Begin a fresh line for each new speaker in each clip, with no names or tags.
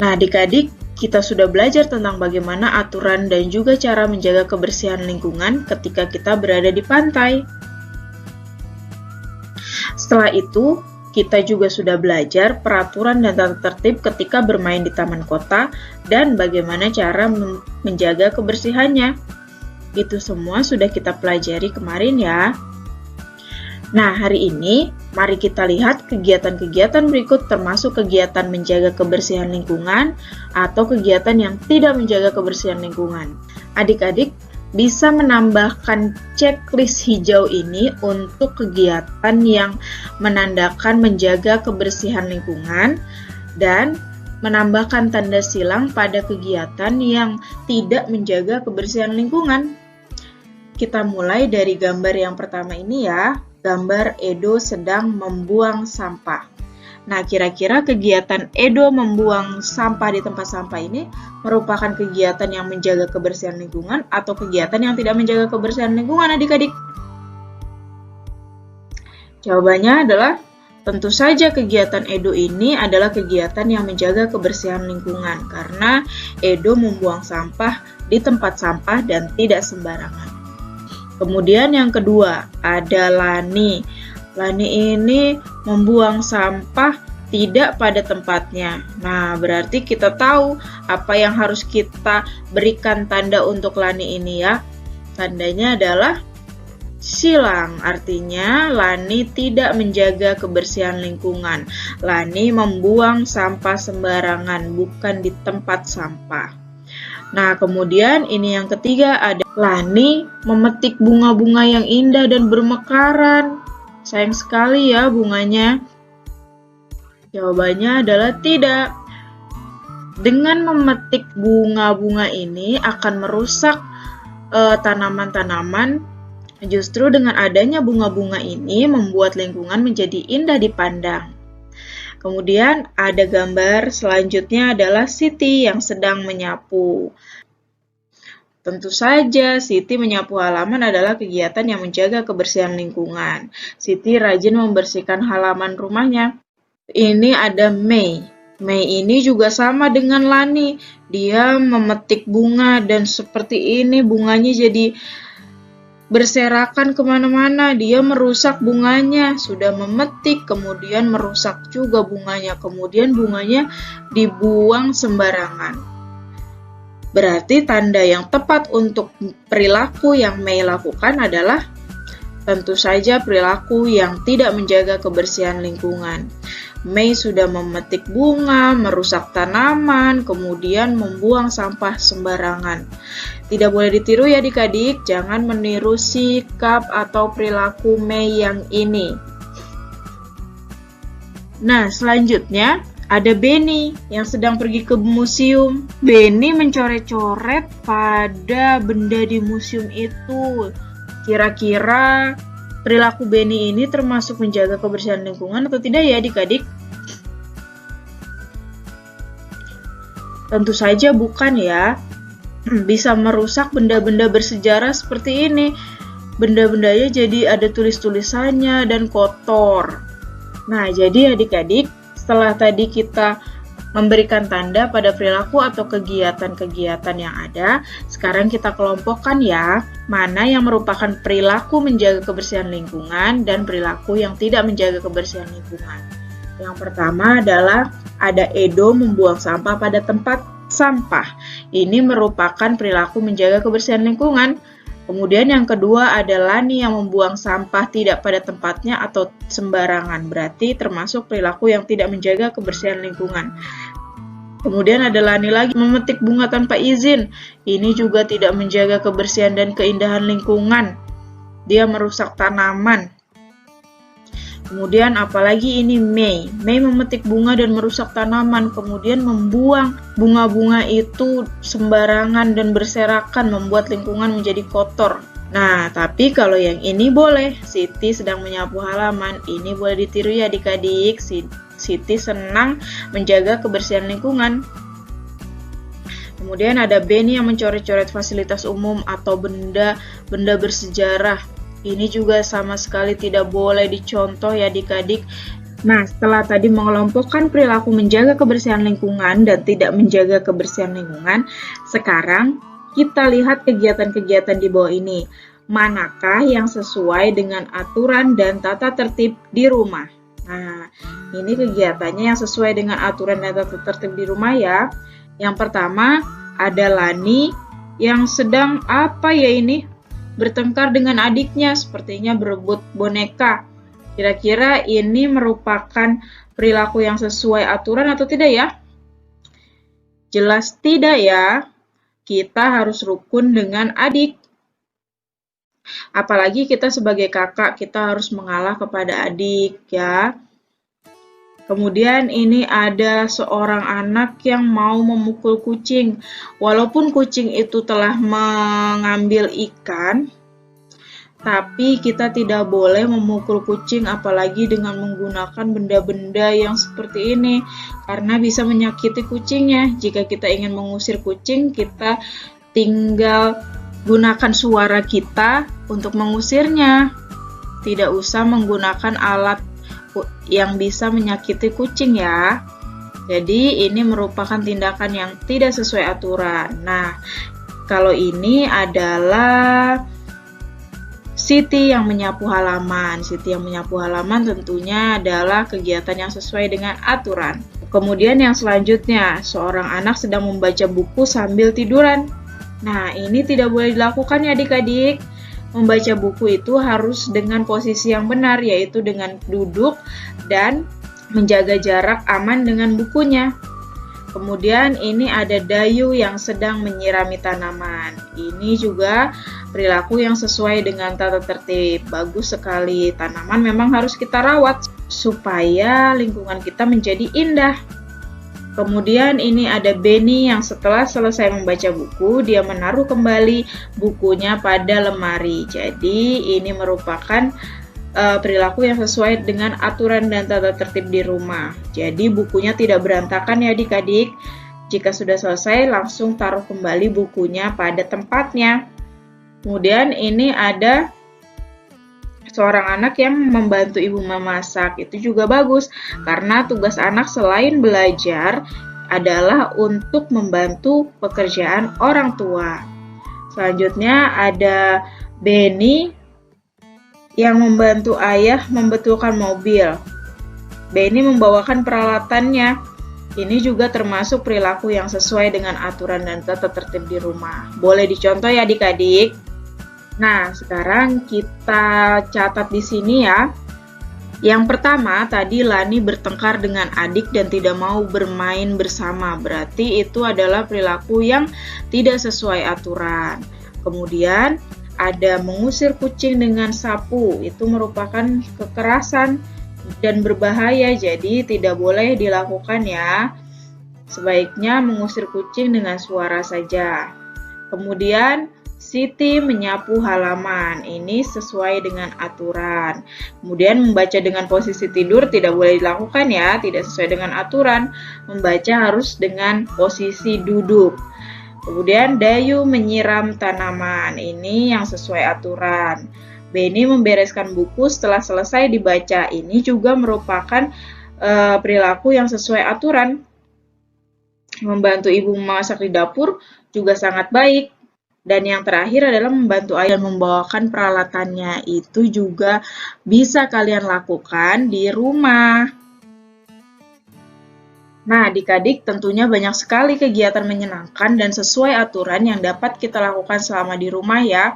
Nah, adik-adik, kita sudah belajar tentang bagaimana aturan dan juga cara menjaga kebersihan lingkungan ketika kita berada di pantai. Setelah itu, kita juga sudah belajar peraturan dan tata tertib ketika bermain di taman kota dan bagaimana cara menjaga kebersihannya. Itu semua sudah kita pelajari kemarin ya. Nah, hari ini mari kita lihat kegiatan-kegiatan berikut termasuk kegiatan menjaga kebersihan lingkungan atau kegiatan yang tidak menjaga kebersihan lingkungan. Adik-adik bisa menambahkan checklist hijau ini untuk kegiatan yang menandakan menjaga kebersihan lingkungan dan menambahkan tanda silang pada kegiatan yang tidak menjaga kebersihan lingkungan. Kita mulai dari gambar yang pertama ini ya. Gambar Edo sedang membuang sampah. Nah, kira-kira kegiatan Edo membuang sampah di tempat sampah ini merupakan kegiatan yang menjaga kebersihan lingkungan atau kegiatan yang tidak menjaga kebersihan lingkungan, adik-adik? Jawabannya adalah tentu saja kegiatan Edo ini adalah kegiatan yang menjaga kebersihan lingkungan karena Edo membuang sampah di tempat sampah dan tidak sembarangan. Kemudian yang kedua, ada Lani. Lani ini membuang sampah tidak pada tempatnya. Nah, berarti kita tahu apa yang harus kita berikan tanda untuk Lani ini ya. Tandanya adalah silang, artinya Lani tidak menjaga kebersihan lingkungan. Lani membuang sampah sembarangan, bukan di tempat sampah. Nah, kemudian ini yang ketiga ada Lani memetik bunga-bunga yang indah dan bermekaran. Sayang sekali ya bunganya. Jawabannya adalah tidak. Dengan memetik bunga-bunga ini akan merusak tanaman-tanaman. Justru dengan adanya bunga-bunga ini membuat lingkungan menjadi indah dipandang. Kemudian ada gambar selanjutnya adalah Siti yang sedang menyapu. Tentu saja Siti menyapu halaman adalah kegiatan yang menjaga kebersihan lingkungan. Siti rajin membersihkan halaman rumahnya. Ini ada Mei. Mei ini juga sama dengan Lani. Dia memetik bunga dan seperti ini bunganya jadi berserakan kemana-mana, dia merusak bunganya, sudah memetik, kemudian merusak juga bunganya, kemudian bunganya dibuang sembarangan. Berarti tanda yang tepat untuk perilaku yang Mei lakukan adalah tentu saja perilaku yang tidak menjaga kebersihan lingkungan. Mei sudah memetik bunga, merusak tanaman, kemudian membuang sampah sembarangan. Tidak boleh ditiru ya adik-adik, jangan meniru sikap atau perilaku Mei yang ini. Nah, selanjutnya ada Beni yang sedang pergi ke museum. Beni mencoret-coret pada benda di museum itu. Kira-kira perilaku Beni ini termasuk menjaga kebersihan lingkungan atau tidak ya adik-adik? Tentu saja bukan ya. Bisa merusak benda-benda bersejarah seperti ini. Benda-bendanya jadi ada tulis-tulisannya dan kotor. Nah, jadi adik-adik, setelah tadi kita memberikan tanda pada perilaku atau kegiatan-kegiatan yang ada, sekarang kita kelompokkan ya, mana yang merupakan perilaku menjaga kebersihan lingkungan dan perilaku yang tidak menjaga kebersihan lingkungan. Yang pertama adalah ada Edo membuang sampah pada tempat sampah. Ini merupakan perilaku menjaga kebersihan lingkungan. Kemudian yang kedua ada Lani yang membuang sampah tidak pada tempatnya atau sembarangan. Berarti termasuk perilaku yang tidak menjaga kebersihan lingkungan. Kemudian ada Lani lagi memetik bunga tanpa izin. Ini juga tidak menjaga kebersihan dan keindahan lingkungan. Dia merusak tanaman. Kemudian apalagi ini Mei. Mei memetik bunga dan merusak tanaman, kemudian membuang bunga-bunga itu sembarangan dan berserakan, membuat lingkungan menjadi kotor. Nah, tapi kalau yang ini boleh. Siti sedang menyapu halaman. Ini boleh ditiru ya adik-adik. Siti senang menjaga kebersihan lingkungan. Kemudian ada Beni yang mencoret-coret fasilitas umum atau benda bersejarah. Ini juga sama sekali tidak boleh dicontoh ya adik-adik. Nah, setelah tadi mengelompokkan perilaku menjaga kebersihan lingkungan dan tidak menjaga kebersihan lingkungan, sekarang kita lihat kegiatan-kegiatan di bawah ini. Manakah yang sesuai dengan aturan dan tata tertib di rumah? Nah, ini kegiatannya yang sesuai dengan aturan dan tata tertib di rumah ya. Yang pertama, ada Lani yang sedang bertengkar dengan adiknya, sepertinya berebut boneka. Kira-kira ini merupakan perilaku yang sesuai aturan atau tidak ya? Jelas tidak ya. Kita harus rukun dengan adik. Apalagi kita sebagai kakak, kita harus mengalah kepada adik ya. Kemudian ini ada seorang anak yang mau memukul kucing. Walaupun kucing itu telah mengambil ikan, tapi kita tidak boleh memukul kucing apalagi dengan menggunakan benda-benda yang seperti ini karena bisa menyakiti kucingnya. Jika kita ingin mengusir kucing, kita tinggal gunakan suara kita untuk mengusirnya. Tidak usah menggunakan alat yang bisa menyakiti kucing ya. Jadi ini merupakan tindakan yang tidak sesuai aturan. Nah, kalau ini adalah Siti yang menyapu halaman. Siti yang menyapu halaman tentunya adalah kegiatan yang sesuai dengan aturan. Kemudian yang selanjutnya, seorang anak sedang membaca buku sambil tiduran. Nah, ini tidak boleh dilakukan ya adik-adik. Membaca buku itu harus dengan posisi yang benar, yaitu dengan duduk dan menjaga jarak aman dengan bukunya. Kemudian ini ada Dayu yang sedang menyirami tanaman. Ini juga perilaku yang sesuai dengan tata tertib. Bagus sekali. Tanaman memang harus kita rawat supaya lingkungan kita menjadi indah. Kemudian ini ada Beni yang setelah selesai membaca buku, dia menaruh kembali bukunya pada lemari. Jadi ini merupakan perilaku yang sesuai dengan aturan dan tata tertib di rumah. Jadi bukunya tidak berantakan ya adik-adik. Jika sudah selesai, langsung taruh kembali bukunya pada tempatnya. Kemudian ini ada seorang anak yang membantu ibu memasak. Itu juga bagus, karena tugas anak selain belajar adalah untuk membantu pekerjaan orang tua. Selanjutnya ada Beni yang membantu ayah membetulkan mobil. Beni membawakan peralatannya. Ini juga termasuk perilaku yang sesuai dengan aturan dan tata tertib di rumah. Boleh dicontoh ya adik-adik. Nah, sekarang kita catat di sini ya. Yang pertama, tadi Lani bertengkar dengan adik dan tidak mau bermain bersama. Berarti itu adalah perilaku yang tidak sesuai aturan. Kemudian ada mengusir kucing dengan sapu, itu merupakan kekerasan dan berbahaya, jadi tidak boleh dilakukan ya. Sebaiknya mengusir kucing dengan suara saja. Kemudian Siti menyapu halaman, ini sesuai dengan aturan. Kemudian membaca dengan posisi tidur tidak boleh dilakukan ya, tidak sesuai dengan aturan. Membaca harus dengan posisi duduk. Kemudian Dayu menyiram tanaman, ini yang sesuai aturan. Beni membereskan buku setelah selesai dibaca, ini juga merupakan perilaku yang sesuai aturan. Membantu ibu memasak di dapur juga sangat baik. Dan yang terakhir adalah membantu ayah membawakan peralatannya, itu juga bisa kalian lakukan di rumah. Nah, adik-adik tentunya banyak sekali kegiatan menyenangkan dan sesuai aturan yang dapat kita lakukan selama di rumah ya.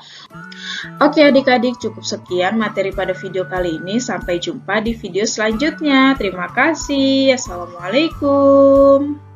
Oke adik-adik, cukup sekian materi pada video kali ini. Sampai jumpa di video selanjutnya. Terima kasih. Assalamualaikum.